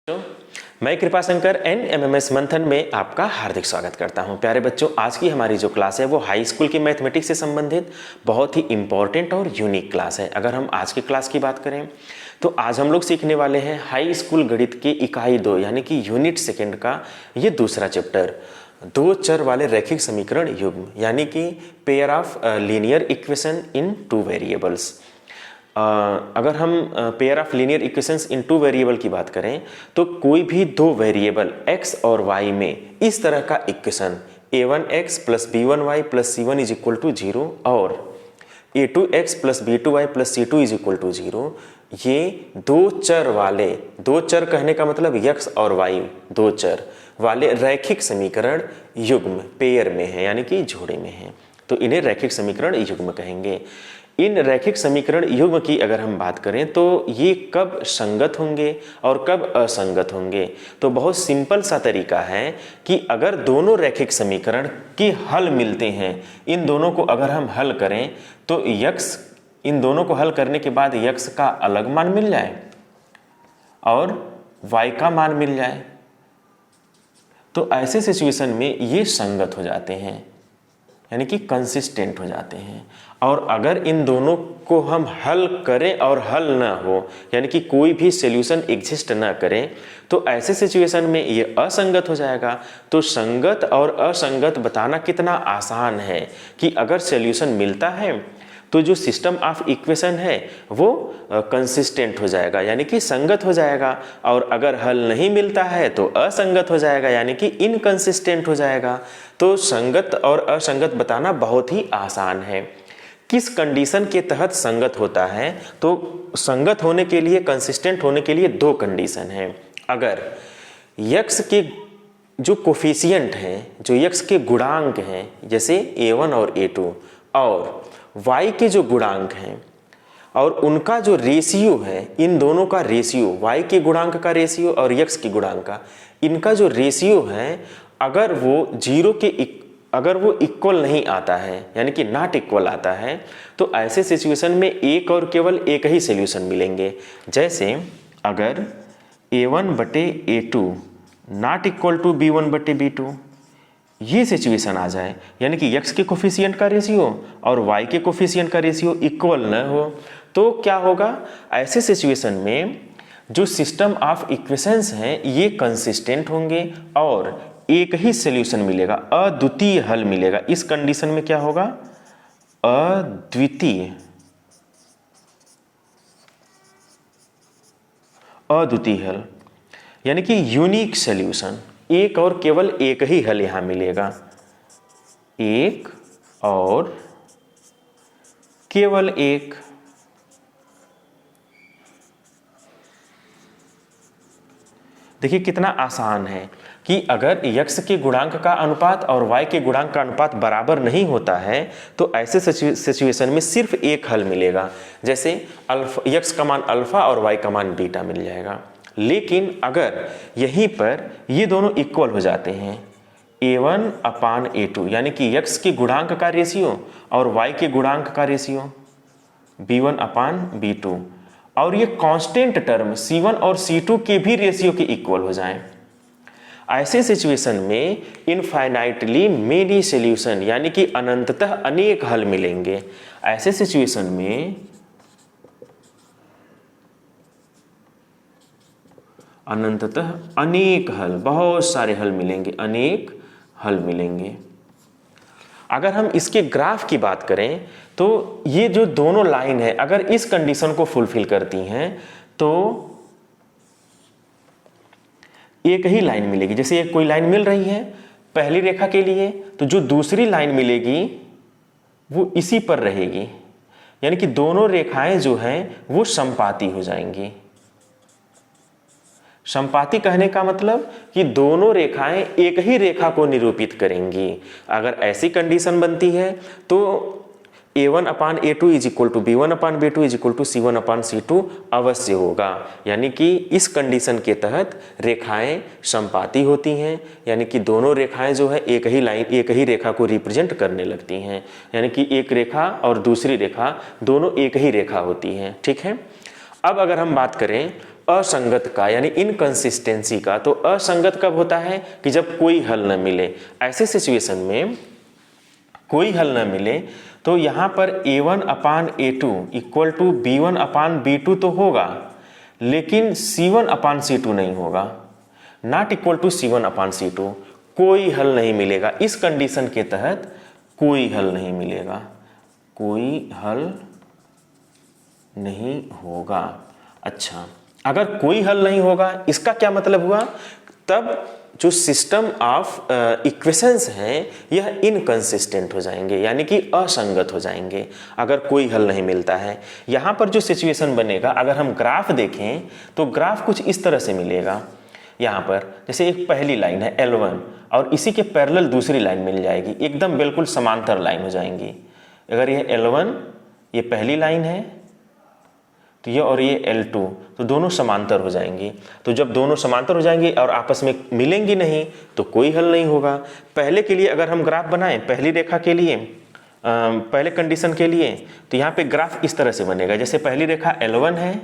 मैं कृपाशंकर एनएमएमएस मंथन में आपका हार्दिक स्वागत करता हूं। प्यारे बच्चों, आज की हमारी जो क्लास है वो हाई स्कूल की मैथमेटिक्स से संबंधित बहुत ही इम्पॉर्टेंट और यूनिक क्लास है। अगर हम आज की क्लास की बात करें तो आज हम लोग सीखने वाले हैं हाई स्कूल गणित के इकाई 2 यानी कि यूनिट सेकेंड का ये दूसरा चैप्टर, दो चर वाले रैखिक समीकरण युग्म यानी कि pair of linear equation in two variables. अगर हम pair of linear equations in two variable की बात करें तो कोई भी दो वेरिएबल x और y में इस तरह का equation a1x plus b1y plus c1 is equal to 0 और a2x plus b2y plus c2 is equal to 0, ये दो चर वाले, दो चर कहने का मतलब x और y दो चर वाले रैखिक समीकरण युग्म पेयर में है यानी कि जोड़े में है, तो इन्हें रैखिक समीकरण युग्म कहेंगे। इन रैखिक समीकरण युग्म की अगर हम बात करें तो ये कब संगत होंगे और कब असंगत होंगे, तो बहुत सिंपल सा तरीका है कि अगर दोनों रैखिक समीकरण के हल मिलते हैं, इन दोनों को अगर हम हल करें तो यक्स, इन दोनों को हल करने के बाद यक्स का अलग मान मिल जाए और वाई का मान मिल जाए, तो ऐसे सिचुएशन में ये संगत हो जाते हैं यानी कि कंसिस्टेंट हो जाते हैं। और अगर इन दोनों को हम हल करें और हल ना हो यानी कि कोई भी सॉल्यूशन एग्जिस्ट ना करें तो ऐसे सिचुएशन में ये असंगत हो जाएगा। तो संगत और असंगत बताना कितना आसान है कि अगर सॉल्यूशन मिलता है तो जो सिस्टम ऑफ इक्वेशन है वो कंसिस्टेंट हो जाएगा यानी कि संगत हो जाएगा, और अगर हल नहीं मिलता है तो असंगत हो जाएगा यानी कि इनकंसिस्टेंट हो जाएगा। तो संगत और असंगत बताना बहुत ही आसान है। किस कंडीशन के तहत संगत होता है, तो संगत होने के लिए, कंसिस्टेंट होने के लिए दो कंडीशन है। अगर यक्स के जो कोफिशिएंट हैं, जो यक्स के गुणांक हैं जैसे a1 और a2, और y के जो गुणांक हैं और उनका जो रेशियो है, इन दोनों का रेशियो, y के गुणांक का रेशियो और x के गुणांक का, इनका जो रेशियो है अगर वो जीरो के अगर वो इक्वल नहीं आता है यानी कि नॉट इक्वल आता है तो ऐसे सिचुएशन में एक और केवल एक ही सॉल्यूशन मिलेंगे। जैसे अगर a1 बटे a2 not equal to b1 बटे b2, ये सिचुएशन आ जाए यानी कि x के कोफिशिएंट का रेशियो और y के कोफिशिएंट का रेशियो इक्वल न हो, तो क्या होगा, ऐसे सिचुएशन में जो सिस्टम ऑफ इक्वेशंस हैं ये कंसिस्टेंट होंगे और एक ही सॉल्यूशन मिलेगा, अद्वितीय हल मिलेगा। इस कंडीशन में क्या होगा, अद्वितीय हल यानी कि यूनिक सॉल्यूशन, एक और केवल एक ही हल यहां मिलेगा, एक और केवल एक। देखिए कितना आसान है कि अगर x के गुणांक का अनुपात और y के गुणांक का अनुपात बराबर नहीं होता है तो ऐसे सिचुएशन में सिर्फ एक हल मिलेगा, जैसे x का मान अल्फा और y का मान बीटा मिल जाएगा। लेकिन अगर यहीं पर ये दोनों इक्वल हो जाते हैं, a1 अपान a2 यानी कि x के गुणांक का रेशियो और y के गुणांक का रेशियो b1 अपान b2, और ये कांस्टेंट टर्म c1 और c2 के भी रेशियो के इक्वल हो जाएं, ऐसे सिचुएशन में इनफाइनाइटली मेनी सॉल्यूशन यानी कि अनंततः अनेक हल मिलेंगे। ऐसे सिचुएशन में अनंततः अनेक हल, बहुत सारे हल मिलेंगे, अनेक हल मिलेंगे। अगर हम इसके ग्राफ की बात करें तो ये जो दोनों लाइन है अगर इस कंडीशन को फुलफिल करती हैं तो एक ही लाइन मिलेगी। जैसे एक कोई लाइन मिल रही है पहली रेखा के लिए, तो जो दूसरी लाइन मिलेगी वो इसी पर रहेगी यानी कि दोनों रेखाएं जो हैं वो समपाती हो जाएंगी। समपाती कहने का मतलब कि दोनों रेखाएं एक ही रेखा को निरूपित करेंगी। अगर ऐसी कंडीशन बनती है तो a1 upon a2 is equal to b1 upon b2 is equal to c1 upon c2 अवश्य होगा, यानी कि इस कंडीशन के तहत रेखाएं समपाती होती हैं यानी कि दोनों रेखाएं जो है एक ही लाइन, एक ही रेखा को रिप्रेजेंट करने लगती हैं, यानी कि एक रेखा और दूसरी रेखा दोनों एक ही रेखा होती हैं। ठीक है, अब अगर हम बात करें असंगत का यानी इनकंसिस्टेंसी का। तो असंगत कब होता है कि जब कोई हल न मिले। ऐसे सिचुएशन में कोई हल न मिले तो यहाँ पर a1/a2 इक्वल टू b1/b2 तो होगा, लेकिन c1/c2 नहीं होगा, नॉट इक्वल टू c1/c2। कोई हल नहीं मिलेगा इस कंडीशन के तहत, कोई हल नहीं मिलेगा, कोई हल नहीं होगा। अच्छा, अगर कोई हल नहीं होगा इसका क्या मतलब हुआ, तब जो सिस्टम ऑफ इक्वेशंस हैं यह इनकंसिस्टेंट हो जाएंगे, यानी कि असंगत हो जाएंगे अगर कोई हल नहीं मिलता है। यहाँ पर जो सिचुएशन बनेगा, अगर हम ग्राफ देखें तो ग्राफ कुछ इस तरह से मिलेगा। यहाँ पर जैसे एक पहली लाइन है L1 और इसी के पैरेलल दूसरी लाइन मिल जाएगी, एकदम बिल्कुल समांतर लाइन हो जाएंगी। अगर ये L1 ये पहली लाइन है तो ये और ये L2 तो दोनों समांतर हो जाएंगी। तो जब दोनों समांतर हो जाएंगी और आपस में मिलेंगी नहीं तो कोई हल नहीं होगा। पहले के लिए अगर हम ग्राफ बनाएं, पहली रेखा के लिए, पहले कंडीशन के लिए, तो यहाँ पे ग्राफ इस तरह से बनेगा। जैसे पहली रेखा L1 है,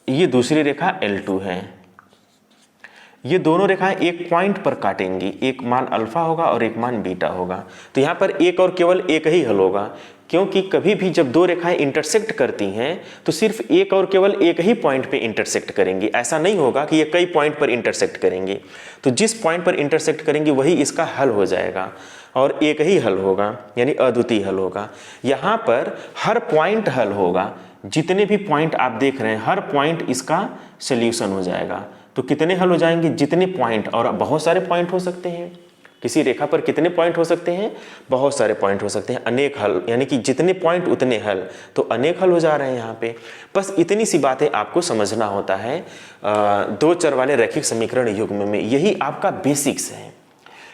ये दूसरी रेखा L2 है, ये दोनों रेखाएं एक पॉइंट पर काटेंगी, एक मान अल्फा होगा और एक मान बीटा होगा। तो यहाँ पर एक और केवल एक ही हल होगा, क्योंकि कभी भी जब दो रेखाएं इंटरसेक्ट करती हैं तो सिर्फ एक और केवल एक ही पॉइंट पे इंटरसेक्ट करेंगी। ऐसा नहीं होगा कि ये कई पॉइंट पर इंटरसेक्ट करेंगी। तो जिस पॉइंट पर इंटरसेक्ट करेंगी वही इसका हल हो जाएगा और एक ही हल होगा, यानी अद्वितीय हल होगा। यहाँ पर हर पॉइंट हल होगा, जितने भी पॉइंट आप देख रहे हैं हर पॉइंट इसका सोल्यूशन हो जाएगा। तो कितने हल हो जाएंगे, जितने पॉइंट, और बहुत सारे पॉइंट हो सकते हैं। किसी रेखा पर कितने पॉइंट हो सकते हैं, बहुत सारे पॉइंट हो सकते हैं, अनेक हल, यानी कि जितने पॉइंट उतने हल, तो अनेक हल हो जा रहे हैं यहाँ पे। बस इतनी सी बातें आपको समझना होता है दो चर वाले रैखिक समीकरण युग्म में। यही आपका बेसिक्स है,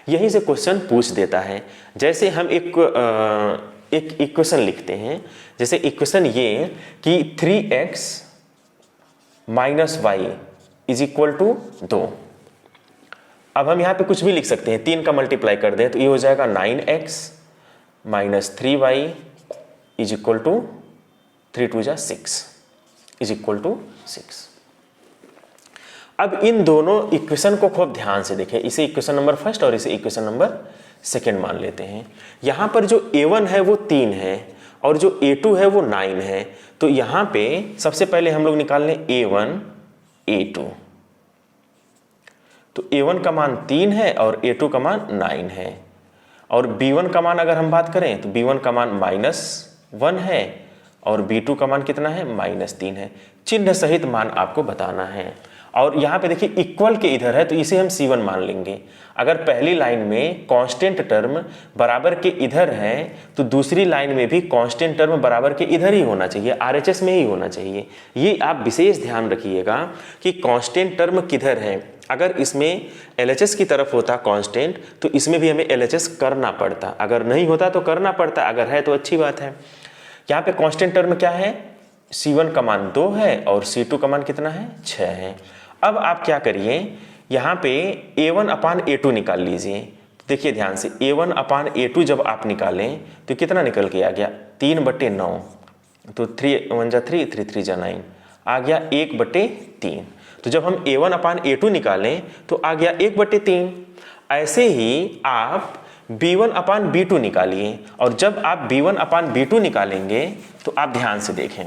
यहीं से क्वेश्चन पूछ देता है। जैसे हम एक इक्वेशन लिखते हैं, जैसे इक्वेशन ये कि 3x - y is equal to 2। अब हम यहाँ पे कुछ भी लिख सकते हैं, 3 का मल्टीप्लाई कर दें तो ये हो जाएगा 9x - 3y is equal to 3 2 6 is equal to 6। अब इन दोनों इक्वेशन को खूब ध्यान से देखें, इसे इक्वेशन नंबर फर्स्ट और इसे इक्वेशन नंबर सेकेंड मान लेते हैं। यहाँ पर जो a1 है वो 3 है और जो a2 है वो 9 है। तो यहाँ पे सबसे पहले हम लोग निकाल लें a1 a2। तो a1 का मान 3 है और a2 का मान 9 है। और b1 का मान अगर हम बात करें तो b1 का मान -1 है और b2 का मान कितना है, -3 है। चिन्ह सहित मान आपको बताना है। और यहाँ पे देखिए इक्वल के इधर है तो इसे हम C1 मान लेंगे। अगर पहली लाइन में कांस्टेंट टर्म बराबर के इधर है तो दूसरी लाइन में भी कांस्टेंट टर्म बराबर के इधर ही होना चाहिए, RHS में ही होना चाहिए। ये आप विशेष ध्यान रखिएगा कि कांस्टेंट टर्म किधर है। अगर इसमें LHS की तरफ होता कांस्टेंट तो इसमें भी हमें LHS करना पड़ता, अगर नहीं होता तो करना पड़ता, अगर है तो अच्छी बात है। यहाँ पे कांस्टेंट टर्म क्या है, C1 का मान 2 है और C2 का मान कितना है, 6 है। अब आप क्या करिए, यहाँ पे a1/a2 निकाल लीजिए। देखिए ध्यान से, a1/a2 जब आप निकालें तो कितना निकल के आ गया, 3/9। तो 3 1 जा 3 3 3 जा 9 आ गया 1/3। तो जब हम a1/a2 निकालें तो आ गया 1/3। ऐसे ही आप b1/b2 निकालिए और जब आप b1/b2 निकालेंगे तो आप ध्यान से देखें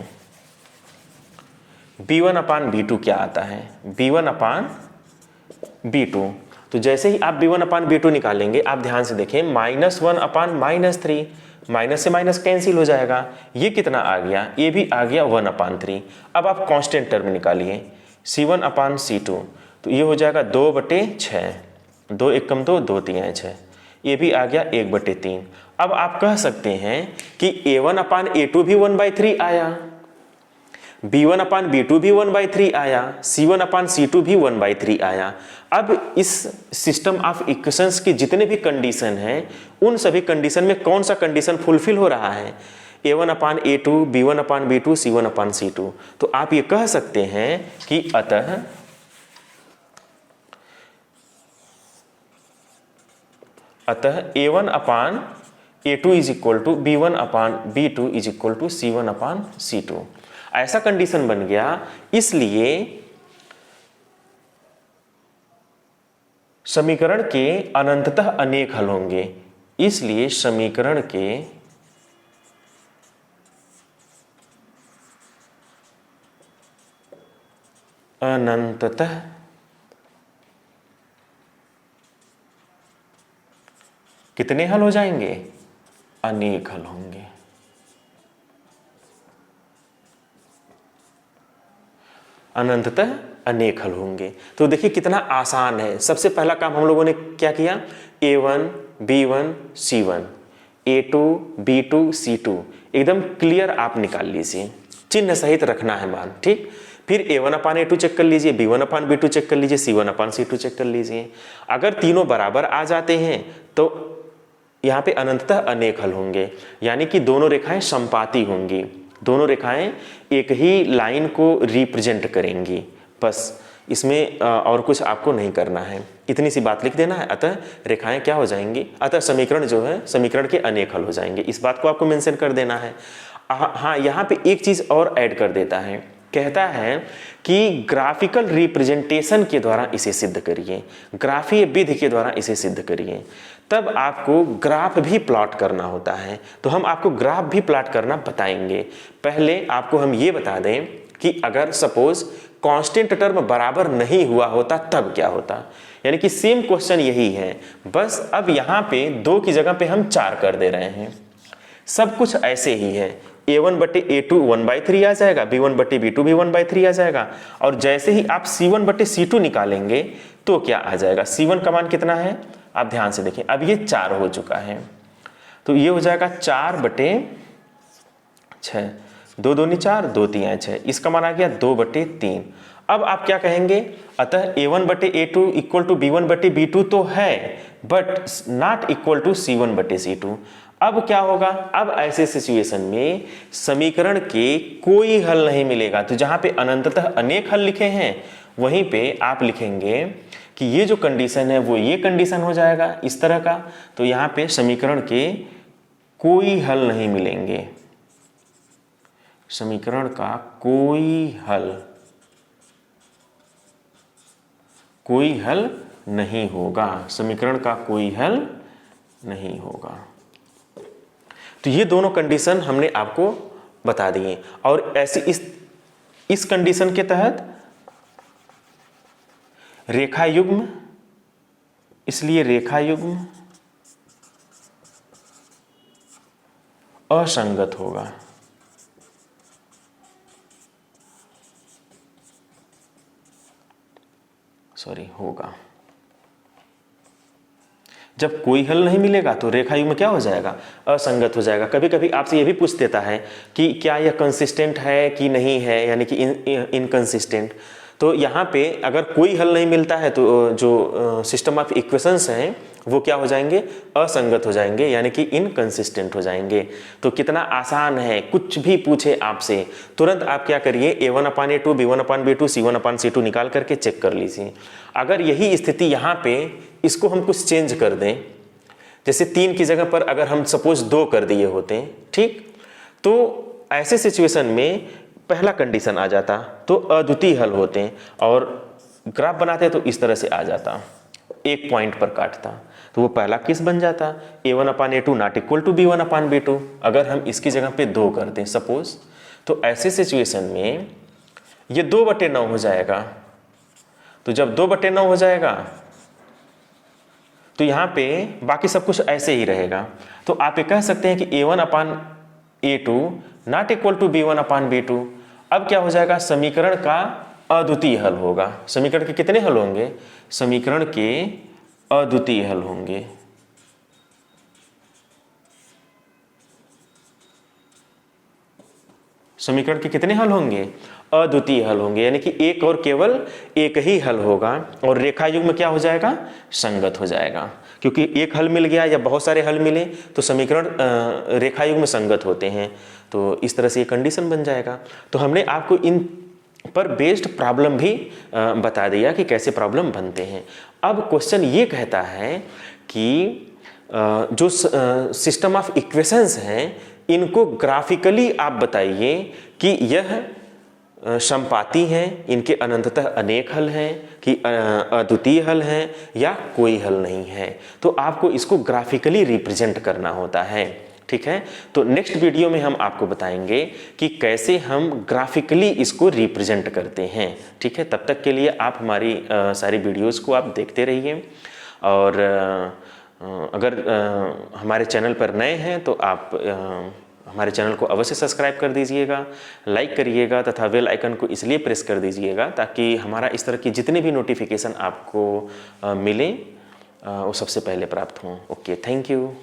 b1/b2 क्या आता है, b1/b2। तो जैसे ही आप b1/b2 निकालेंगे आप ध्यान से देखें, -1/-3, माइनस से माइनस कैंसिल हो जाएगा। ये कितना आ गया, ये भी आ गया 1/3। अब आप कांस्टेंट टर्म निकालिए C1/C2, तो ये हो जाएगा 2/6, 2 1 कम 2, 2 3 6, ये भी आ गया 1/3। अब आप कह सकते हैं कि a1/a2 भी 1/3 आया, b1/b2 भी 1/3 आया, C1/C2 भी 1/3 आया। अब इस सिस्टम ऑफ इक्वेशंस के जितने भी कंडीशन हैं उन सभी कंडीशन में कौन सा कंडीशन फुलफिल हो रहा है, a1/a2, b1/b2, C1/C2। तो आप ये कह सकते हैं कि अतः a1/a2 is equal to b1/b2 is equal to C1/C2। ऐसा कंडीशन बन गया, इसलिए समीकरण के अनंततः अनेक हल होंगे। इसलिए समीकरण के अनंततः कितने हल हो जाएंगे? अनेक हल होंगे। अनंततः अनेक हल होंगे। तो देखिए कितना आसान है। सबसे पहला काम हम लोगों ने क्या किया? A1 B1 C1 A2 B2 C2 एकदम क्लियर आप निकाल लीजिए, चिन्ह सहित रखना है मान, ठीक। फिर A1/A2 चेक कर लीजिए, B1/B2 चेक कर लीजिए, C1/C2 चेक कर लीजिए। अगर तीनों बराबर आ जाते हैं तो यहाँ पे अनंततः अनेक हल होंगे, यानी कि दोनों रेखाएं समपाती होंगी, दोनों रेखाएं एक ही लाइन को रिप्रेजेंट करेंगी। बस इसमें और कुछ आपको नहीं करना है, इतनी सी बात लिख देना है। अतः रेखाएं क्या हो जाएंगी? अतः समीकरण जो है समीकरण के अनेक हल हो जाएंगे। इस बात को आपको मेंशन कर देना है। हाँ, यहाँ पे एक चीज और ऐड कर देता है, कहता है कि ग्राफिकल रिप्रेजेंटेशन के द्वारा इसे सिद्ध करिए, ग्राफीय विधि के द्वारा इसे सिद्ध करिए। तब आपको ग्राफ भी प्लॉट करना होता है, तो हम आपको ग्राफ भी प्लॉट करना बताएंगे। पहले आपको हम ये बता दें कि अगर सपोज कांस्टेंट टर्म बराबर नहीं हुआ होता तब क्या होता, यानी कि सेम क्वेश्चन यही है, बस अब यहाँ पे 2 की जगह पे हम 4 कर दे रहे हैं। सब कुछ ऐसे ही है, A1/A2 1/3 आ जाएगा, B1/B2 भी 1/3 आ जाएगा। और जैसे ही आप C1/C2 निकालेंगे तो क्या आ जाएगा? C1 का मान कितना है? आप ध्यान से देखें, अब ये 4 हो चुका है, तो ये हो जाएगा 4/6, 2 दूनी 4, 2 तियां 6, इसका मान आ गया 2/3। अब आप क्या कहेंगे? अतः A1/A2 इक्वल टू B1/B2 तो है, but not equal to C1/C2। अब क्या होगा? अब ऐसे सिचुएशन में समीकरण के कोई हल नहीं मिलेगा, तो जहां पे अनंततः अनेक हल लिखे हैं वहीं पे आप लिखेंगे कि ये जो कंडीशन है वो ये कंडीशन हो जाएगा इस तरह का, तो यहां पे समीकरण के कोई हल नहीं मिलेंगे, समीकरण का कोई हल नहीं होगा, समीकरण का कोई हल नहीं होगा। तो ये दोनों कंडीशन हमने आपको बता दिए, और ऐसे इस कंडीशन के तहत रेखा युग्म, इसलिए रेखा युग्म असंगत होगा। होगा। जब कोई हल नहीं मिलेगा तो रेखा युग्म क्या हो जाएगा? असंगत हो जाएगा। कभी कभी आपसे ये भी पूछ देता है कि क्या यह कंसिस्टेंट है कि नहीं है, यानी कि इनकंसिस्टेंट। तो यहाँ पे अगर कोई हल नहीं मिलता है तो जो सिस्टम ऑफ इक्वेशंस हैं वो क्या हो जाएंगे? असंगत हो जाएंगे, यानी कि इनकंसिस्टेंट हो जाएंगे। तो कितना आसान है, कुछ भी पूछे आपसे तुरंत आप क्या करिए, A1/A2 B1/B2 C1/C2 निकाल करके चेक कर लीजिए। अगर यही स्थिति यहाँ पे इसको हम कुछ चेंज कर दें, जैसे 3 की जगह पर अगर हम सपोज 2 कर दिए होते, ठीक, तो ऐसे सिचुएशन में पहला कंडीशन आ जाता तो अद्वितीय हल होते, और ग्राफ बनाते तो इस तरह से आ जाता, एक पॉइंट पर काटता, तो वो पहला केस बन जाता A1/A2 not equal to B1/B2। अगर हम इसकी जगह पे 2 कर दें सपोज, तो ऐसे सिचुएशन में ये 2/9 हो जाएगा। तो जब 2/9 हो जाएगा तो यहाँ पे बाकी सब कुछ ऐसे ही रहेगा। तो आप ये कह सकते हैं कि A1/A2 not equal to B1/B2। अब क्या हो जाएगा? समीकरण का अद्वितीय हल होगा। समीकरण के कितने हल होंगे? समीकरण के अद्वितीय हल होंगे। समीकरण के कितने हल होंगे? अद्वितीय हल होंगे, यानी कि एक और केवल एक ही हल होगा, और रेखा युग्म क्या हो जाएगा? संगत हो जाएगा। क्योंकि एक हल मिल गया या बहुत सारे हल मिले तो समीकरण रेखा युग्म संगत होते हैं। तो इस तरह से ये कंडीशन बन जाएगा। तो हमने आपको इन पर बेस्ड प्रॉब्लम भी बता दिया कि कैसे प्रॉब्लम बनते हैं। अब क्वेश्चन ये कहता है कि जो सिस्टम ऑफ इक्वेशंस हैं इनको ग्राफिकली आप बताइए कि यह समपाती हैं, इनके अनंततः अनेक हल हैं कि अद्वितीय हल हैं या कोई हल नहीं है। तो आपको इसको ग्राफिकली रिप्रेजेंट करना होता है। ठीक है, तो नेक्स्ट वीडियो में हम आपको बताएंगे कि कैसे हम ग्राफिकली इसको रिप्रेजेंट करते हैं। ठीक है, तब तक के लिए आप हमारी सारी वीडियोस को आप देखते रहिए और अगर हमारे चैनल पर नए हैं तो आप हमारे चैनल को अवश्य सब्सक्राइब कर दीजिएगा, लाइक करिएगा तथा बेल आइकन को इसलिए प्रेस कर दीजिएगा ताकि हमारा इस तरह की जितने भी नोटिफिकेशन आपको मिले वो सबसे पहले प्राप्त हों। Okay, thank you.